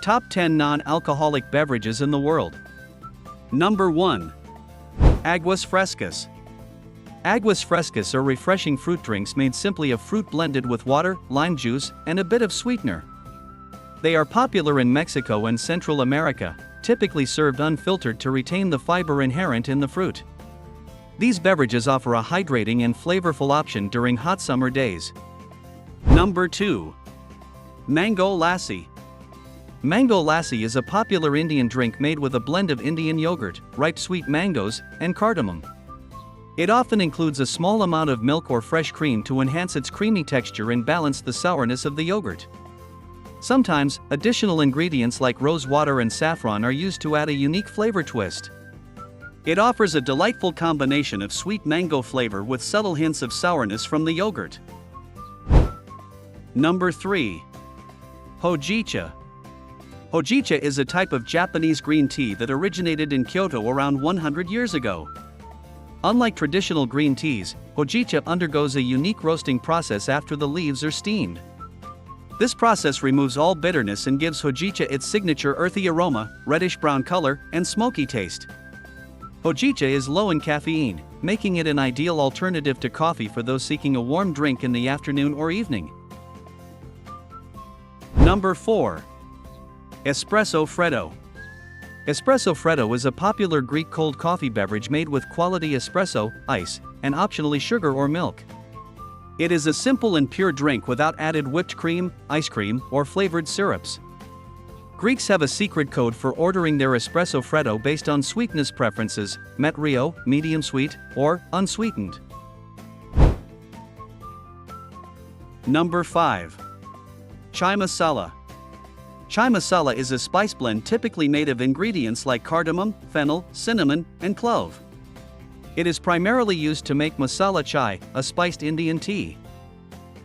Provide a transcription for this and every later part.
Top 10 non-alcoholic beverages in the world. Number 1. Aguas Frescas. Aguas Frescas are refreshing fruit drinks made simply of fruit blended with water, lime juice, and a bit of sweetener. They are popular in Mexico and Central America, typically served unfiltered to retain the fiber inherent in the fruit. These beverages offer a hydrating and flavorful option during hot summer days. Number 2. Mango Lassi. Mango Lassi is a popular Indian drink made with a blend of Indian yogurt, ripe sweet mangoes, and cardamom. It often includes a small amount of milk or fresh cream to enhance its creamy texture and balance the sourness of the yogurt. Sometimes, additional ingredients like rose water and saffron are used to add a unique flavor twist. It offers a delightful combination of sweet mango flavor with subtle hints of sourness from the yogurt. Number 3. Hojicha. Hojicha is a type of Japanese green tea that originated in Kyoto around 100 years ago. Unlike traditional green teas, hojicha undergoes a unique roasting process after the leaves are steamed. This process removes all bitterness and gives hojicha its signature earthy aroma, reddish-brown color, and smoky taste. Hojicha is low in caffeine, making it an ideal alternative to coffee for those seeking a warm drink in the afternoon or evening. Number 4. Espresso Freddo. Espresso Freddo is a popular Greek cold coffee beverage made with quality espresso, ice, and optionally sugar or milk. It is a simple and pure drink without added whipped cream, ice cream, or flavored syrups. Greeks have a secret code for ordering their espresso freddo based on sweetness preferences: met rio, medium sweet, or unsweetened. Number 5. Chai masala. Chai masala is a spice blend typically made of ingredients like cardamom, fennel, cinnamon, and clove. It is primarily used to make masala chai, a spiced Indian tea.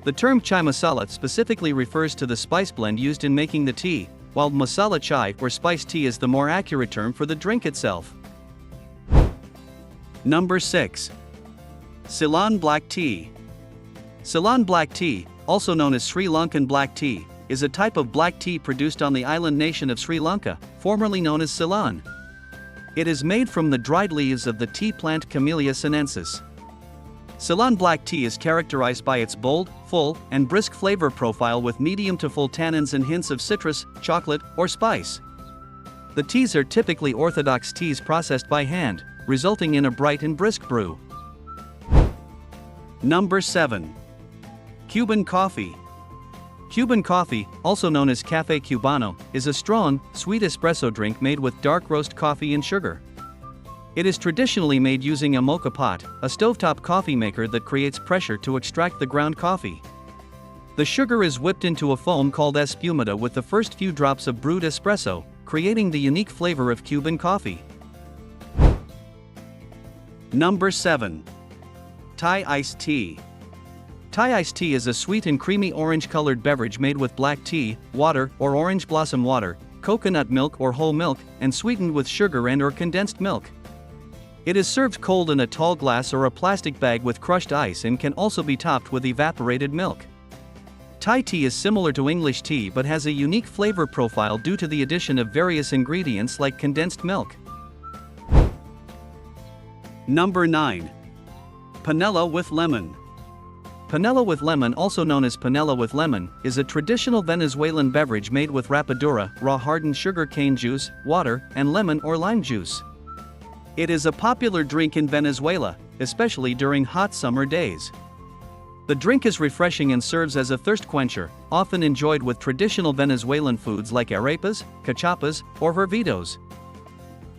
The term chai masala specifically refers to the spice blend used in making the tea, while masala chai or spiced tea is the more accurate term for the drink itself. Number 6. Ceylon Black Tea. Ceylon Black Tea, also known as Sri Lankan black tea, is a type of black tea produced on the island nation of Sri Lanka, formerly known as Ceylon. It is made from the dried leaves of the tea plant Camellia sinensis. Ceylon black tea is characterized by its bold, full, and brisk flavor profile with medium to full tannins and hints of citrus, chocolate, or spice. The teas are typically orthodox teas processed by hand, resulting in a bright and brisk brew. Number 7. Cuban Coffee. Cuban coffee, also known as café cubano, is a strong, sweet espresso drink made with dark roast coffee and sugar. It is traditionally made using a mocha pot, a stovetop coffee maker that creates pressure to extract the ground coffee. The sugar is whipped into a foam called espumada with the first few drops of brewed espresso, creating the unique flavor of Cuban coffee. Number 7. Thai Iced Tea. Thai iced tea is a sweet and creamy orange-colored beverage made with black tea, water or orange blossom water, coconut milk or whole milk, and sweetened with sugar and/or condensed milk. It is served cold in a tall glass or a plastic bag with crushed ice and can also be topped with evaporated milk. Thai tea is similar to English tea but has a unique flavor profile due to the addition of various ingredients like condensed milk. Number 9. Panela with Lemon. Panela with lemon, also known as panela with lemon, is a traditional Venezuelan beverage made with rapadura, raw hardened sugar cane juice, water, and lemon or lime juice. It is a popular drink in Venezuela, especially during hot summer days. The drink is refreshing and serves as a thirst quencher, often enjoyed with traditional Venezuelan foods like arepas, cachapas, or hervidos.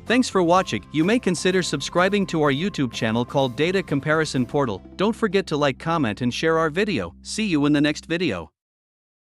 Thanks for watching. You may consider subscribing to our YouTube channel called Data Comparison Portal. Don't forget to like, comment, and share our video. See you in the next video.